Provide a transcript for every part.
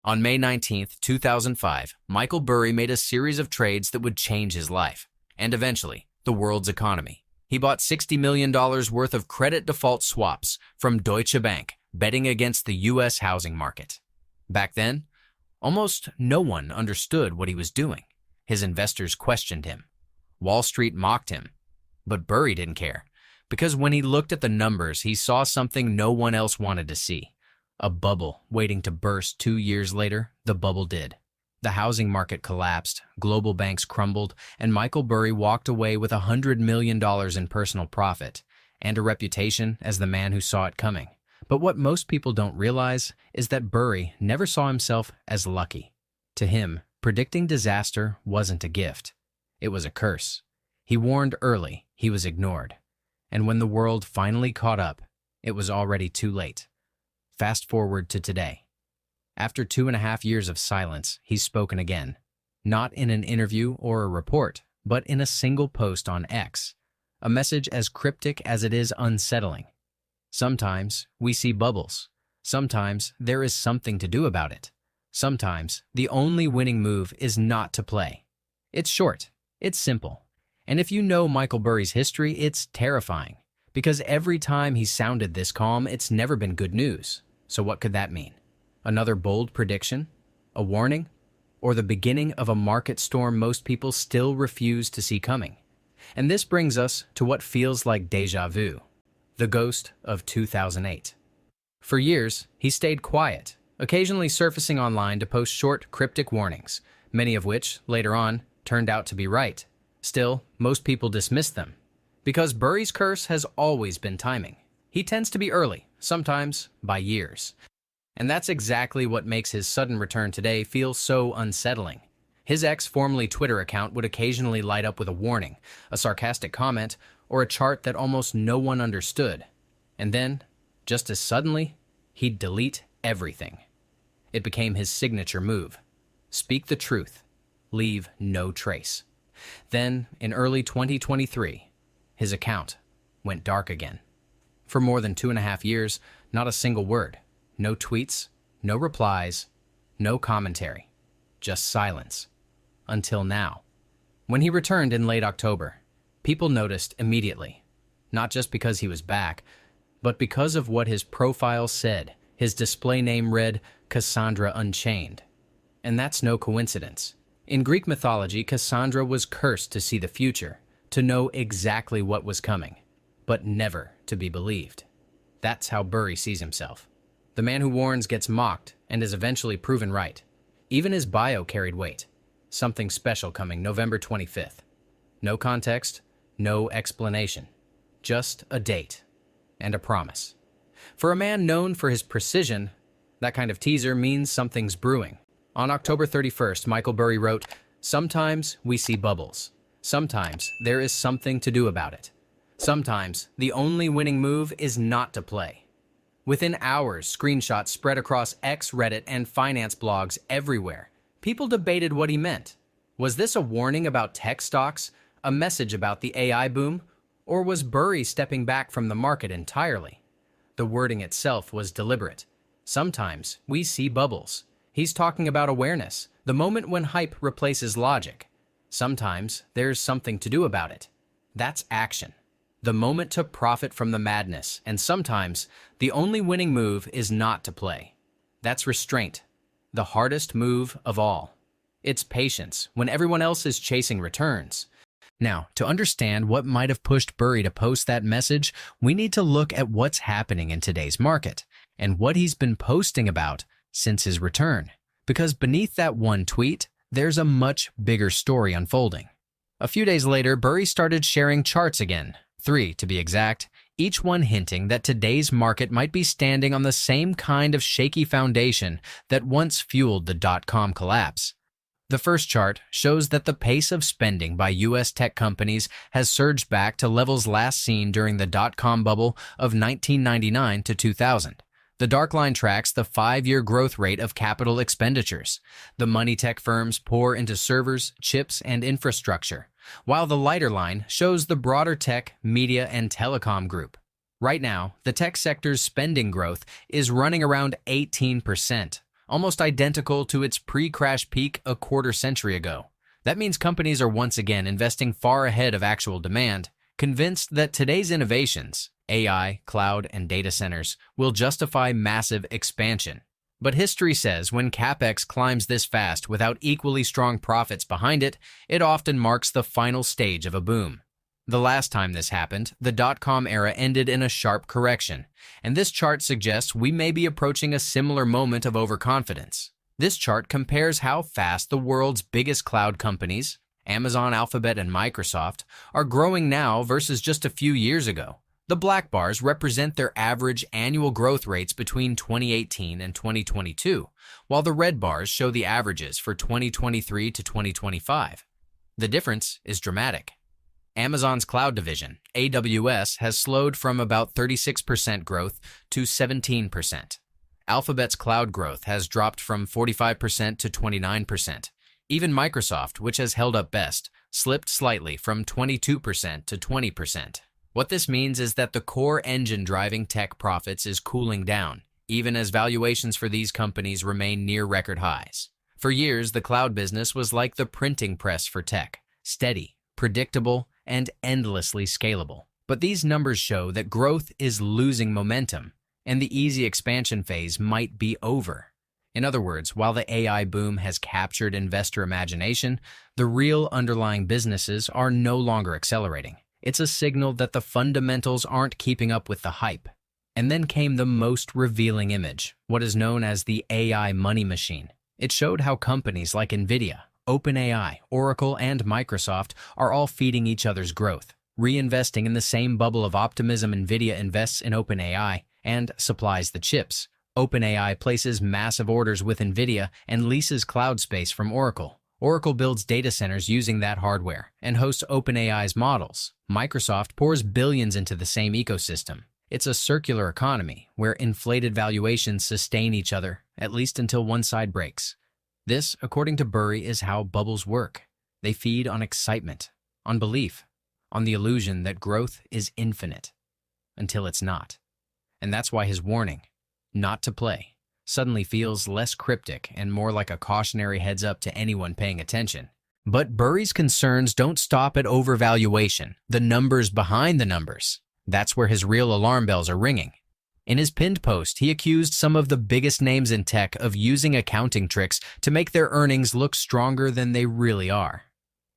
On May 19th, 2005, Michael Burry made a series of trades that would change his life, and eventually, the world's economy. He bought $60 million worth of credit default swaps from Deutsche Bank, betting against the U.S. housing market. Back then, almost no one understood what he was doing. His investors questioned him. Wall Street mocked him. But Burry didn't care, because when he looked at the numbers, he saw something no one else wanted to see. A bubble waiting to burst 2 years later, the bubble did. The housing market collapsed, global banks crumbled, and Michael Burry walked away with $100 million in personal profit and a reputation as the man who saw it coming. But what most people don't realize is that Burry never saw himself as lucky. To him, predicting disaster wasn't a gift. It was a curse. He warned early, he was ignored. And when the world finally caught up, it was already too late. Fast forward to today. After 2.5 years of silence, he's spoken again. Not in an interview or a report, but in a single post on X. A message as cryptic as it is unsettling. Sometimes we see bubbles. Sometimes there is something to do about it. Sometimes the only winning move is not to play. It's short. It's simple. And if you know Michael Burry's history, it's terrifying. Because every time he sounded this calm, it's never been good news. So what could that mean? Another bold prediction? A warning? Or the beginning of a market storm most people still refuse to see coming? And this brings us to what feels like déjà vu. The ghost of 2008. For years, he stayed quiet, occasionally surfacing online to post short, cryptic warnings, many of which, later on, turned out to be right. Still, most people dismissed them. Because Burry's curse has always been timing. He tends to be early, sometimes by years. And that's exactly what makes his sudden return today feel so unsettling. His X, formerly Twitter account, would occasionally light up with a warning, a sarcastic comment, or a chart that almost no one understood. And then, just as suddenly, he'd delete everything. It became his signature move. Speak the truth. Leave no trace. Then, in early 2023, his account went dark again. For more than 2.5 years, not a single word. No tweets, no replies, no commentary. Just silence. Until now. When he returned in late October, people noticed immediately. Not just because he was back, but because of what his profile said. His display name read, Cassandra Unchained. And that's no coincidence. In Greek mythology, Cassandra was cursed to see the future, to know exactly what was coming, but never to be believed. That's how Burry sees himself. The man who warns gets mocked and is eventually proven right. Even his bio carried weight. Something special coming November 25th. No context, no explanation. Just a date and a promise. For a man known for his precision, that kind of teaser means something's brewing. On October 31st, Michael Burry wrote, "Sometimes we see bubbles. Sometimes there is something to do about it. Sometimes the only winning move is not to play." Within hours, screenshots spread across X, Reddit, and finance blogs everywhere. People debated what he meant. Was this a warning about tech stocks, a message about the AI boom, or was Burry stepping back from the market entirely? The wording itself was deliberate. Sometimes we see bubbles. He's talking about awareness, the moment when hype replaces logic. Sometimes there's something to do about it. That's action. The moment to profit from the madness, and sometimes the only winning move is not to play. That's restraint, the hardest move of all. It's patience when everyone else is chasing returns. Now, to understand what might have pushed Burry to post that message, we need to look at what's happening in today's market and what he's been posting about since his return. Because beneath that one tweet, there's a much bigger story unfolding. A few days later, Burry started sharing charts again, 3 to be exact, each one hinting that today's market might be standing on the same kind of shaky foundation that once fueled the dot-com collapse. The first chart shows that the pace of spending by U.S. tech companies has surged back to levels last seen during the dot-com bubble of 1999 to 2000. The dark line tracks the 5-year growth rate of capital expenditures. The money tech firms pour into servers, chips, and infrastructure, while the lighter line shows the broader tech, media, and telecom group. Right now, the tech sector's spending growth is running around 18%, almost identical to its pre-crash peak a quarter century ago. That means companies are once again investing far ahead of actual demand, convinced that today's innovations, AI, cloud, and data centers, will justify massive expansion. But history says when CapEx climbs this fast without equally strong profits behind it, it often marks the final stage of a boom. The last time this happened, the dot-com era ended in a sharp correction, and this chart suggests we may be approaching a similar moment of overconfidence. This chart compares how fast the world's biggest cloud companies, Amazon, Alphabet, and Microsoft, are growing now versus just a few years ago. The black bars represent their average annual growth rates between 2018 and 2022, while the red bars show the averages for 2023 to 2025. The difference is dramatic. Amazon's cloud division, AWS, has slowed from about 36% growth to 17%. Alphabet's cloud growth has dropped from 45% to 29%. Even Microsoft, which has held up best, slipped slightly from 22% to 20%. What this means is that the core engine driving tech profits is cooling down, even as valuations for these companies remain near record highs. For years, the cloud business was like the printing press for tech, steady, predictable, and endlessly scalable. But these numbers show that growth is losing momentum, and the easy expansion phase might be over. In other words, while the AI boom has captured investor imagination, the real underlying businesses are no longer accelerating. It's a signal that the fundamentals aren't keeping up with the hype. And then came the most revealing image, what is known as the AI money machine. It showed how companies like NVIDIA, OpenAI, Oracle, and Microsoft are all feeding each other's growth, reinvesting in the same bubble of optimism. NVIDIA invests in OpenAI and supplies the chips. OpenAI places massive orders with NVIDIA and leases cloud space from Oracle. Oracle builds data centers using that hardware and hosts OpenAI's models. Microsoft pours billions into the same ecosystem. It's a circular economy where inflated valuations sustain each other, at least until one side breaks. This, according to Burry, is how bubbles work. They feed on excitement, on belief, on the illusion that growth is infinite, until it's not. And that's why his warning, not to play, suddenly feels less cryptic and more like a cautionary heads-up to anyone paying attention. But Burry's concerns don't stop at overvaluation, the numbers behind the numbers. That's where his real alarm bells are ringing. In his pinned post, he accused some of the biggest names in tech of using accounting tricks to make their earnings look stronger than they really are.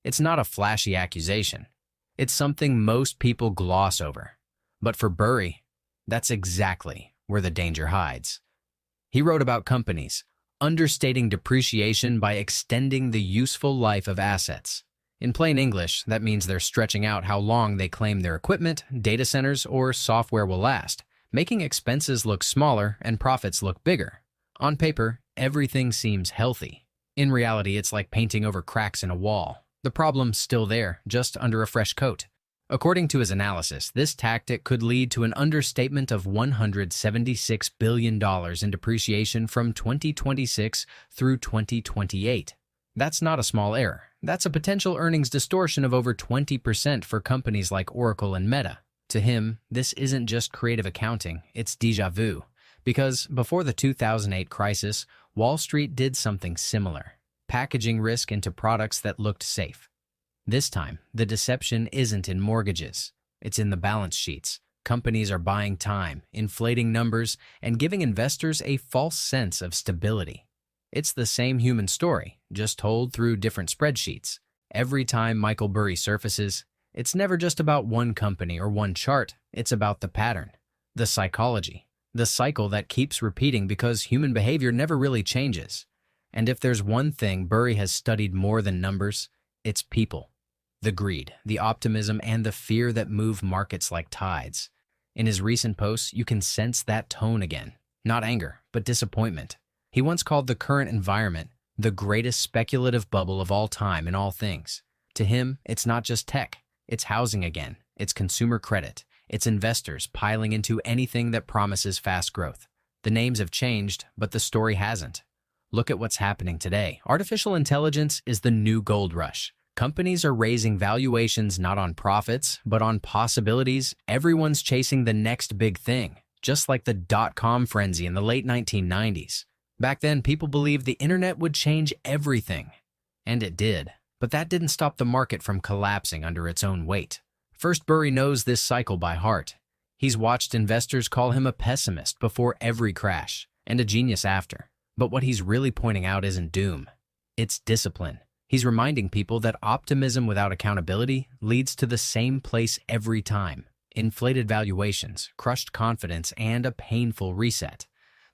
It's not a flashy accusation. It's something most people gloss over. But for Burry, that's exactly where the danger hides. He wrote about companies understating depreciation by extending the useful life of assets. In plain English, that means they're stretching out how long they claim their equipment, data centers, or software will last, making expenses look smaller and profits look bigger. On paper, everything seems healthy. In reality, it's like painting over cracks in a wall. The problem's still there, just under a fresh coat. According to his analysis, this tactic could lead to an understatement of $176 billion in depreciation from 2026 through 2028. That's not a small error. That's a potential earnings distortion of over 20% for companies like Oracle and Meta. To him, this isn't just creative accounting, it's déjà vu. Because before the 2008 crisis, Wall Street did something similar, packaging risk into products that looked safe. This time, the deception isn't in mortgages. It's in the balance sheets. Companies are buying time, inflating numbers, and giving investors a false sense of stability. It's the same human story, just told through different spreadsheets. Every time Michael Burry surfaces, it's never just about one company or one chart. It's about the pattern, the psychology, the cycle that keeps repeating because human behavior never really changes. And if there's one thing Burry has studied more than numbers, it's people. The greed, the optimism, and the fear that move markets like tides. In his recent posts, you can sense that tone again. Not anger, but disappointment. He once called the current environment the greatest speculative bubble of all time in all things. To him, it's not just tech. It's housing again. It's consumer credit. It's investors piling into anything that promises fast growth. The names have changed, but the story hasn't. Look at what's happening today. Artificial intelligence is the new gold rush. Companies are raising valuations not on profits, but on possibilities. Everyone's chasing the next big thing, just like the dot-com frenzy in the late 1990s. Back then, people believed the internet would change everything. And it did. But that didn't stop the market from collapsing under its own weight. First, Burry knows this cycle by heart. He's watched investors call him a pessimist before every crash, and a genius after. But what he's really pointing out isn't doom. It's discipline. He's reminding people that optimism without accountability leads to the same place every time. Inflated valuations, crushed confidence, and a painful reset.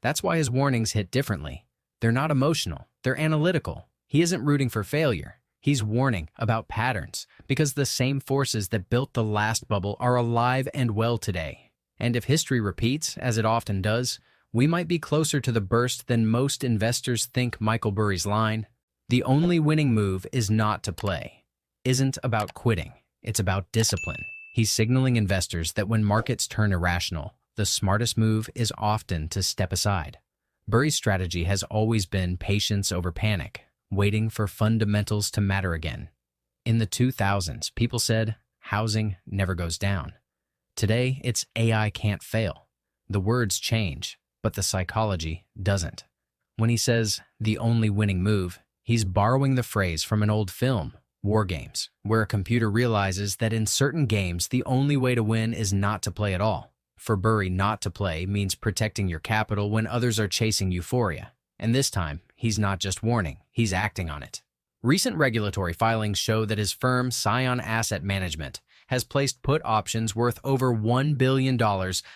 That's why his warnings hit differently. They're not emotional, they're analytical. He isn't rooting for failure. He's warning about patterns, because the same forces that built the last bubble are alive and well today. And if history repeats, as it often does, we might be closer to the burst than most investors think. Michael Burry's line, "The only winning move is not to play," isn't about quitting. It's about discipline. He's signaling investors that when markets turn irrational, the smartest move is often to step aside. Burry's strategy has always been patience over panic, waiting for fundamentals to matter again. In the 2000s, people said, housing never goes down. Today, it's AI can't fail. The words change, but the psychology doesn't. When he says, the only winning move, he's borrowing the phrase from an old film, War Games, where a computer realizes that in certain games, the only way to win is not to play at all. For Burry, not to play means protecting your capital when others are chasing euphoria. And this time, he's not just warning, he's acting on it. Recent regulatory filings show that his firm, Scion Asset Management, has placed put options worth over $1 billion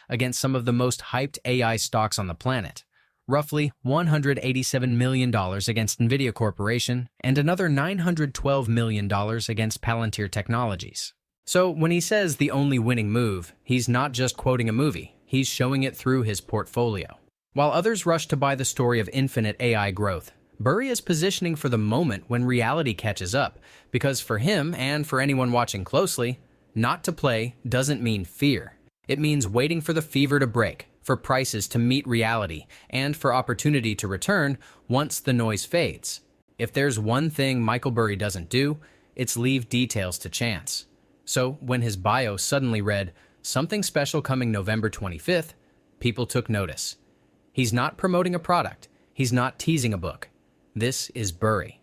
against some of the most hyped AI stocks on the planet. Roughly $187 million against NVIDIA Corporation and another $912 million against Palantir Technologies. So when he says the only winning move, he's not just quoting a movie, he's showing it through his portfolio. While others rush to buy the story of infinite AI growth, Burry is positioning for the moment when reality catches up, because for him and for anyone watching closely, not to play doesn't mean fear. It means waiting for the fever to break, for prices to meet reality, and for opportunity to return once the noise fades. If there's one thing Michael Burry doesn't do, it's leave details to chance. So when his bio suddenly read, "Something special coming November 25th, people took notice. He's not promoting a product. He's not teasing a book. This is Burry.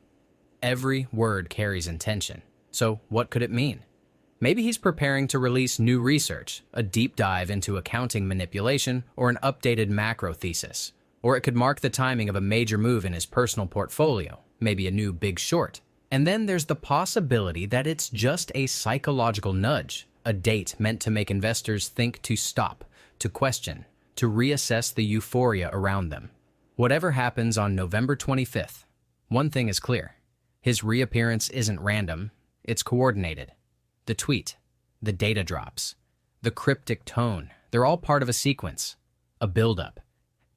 Every word carries intention. So what could it mean? Maybe he's preparing to release new research, a deep dive into accounting manipulation, or an updated macro thesis. Or it could mark the timing of a major move in his personal portfolio, maybe a new big short. And then there's the possibility that it's just a psychological nudge, a date meant to make investors think, to stop, to question, to reassess the euphoria around them. Whatever happens on November 25th, one thing is clear. His reappearance isn't random, it's coordinated. The tweet, the data drops, the cryptic tone, they're all part of a sequence, a buildup.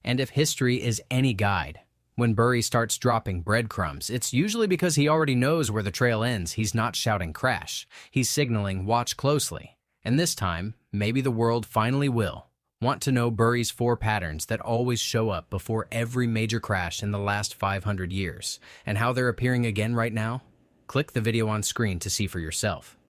And if history is any guide, when Burry starts dropping breadcrumbs, it's usually because he already knows where the trail ends. He's not shouting crash. He's signaling watch closely. And this time, maybe the world finally will want to know Burry's 4 patterns that always show up before every major crash in the last 500 years, and how they're appearing again right now. Click the video on screen to see for yourself.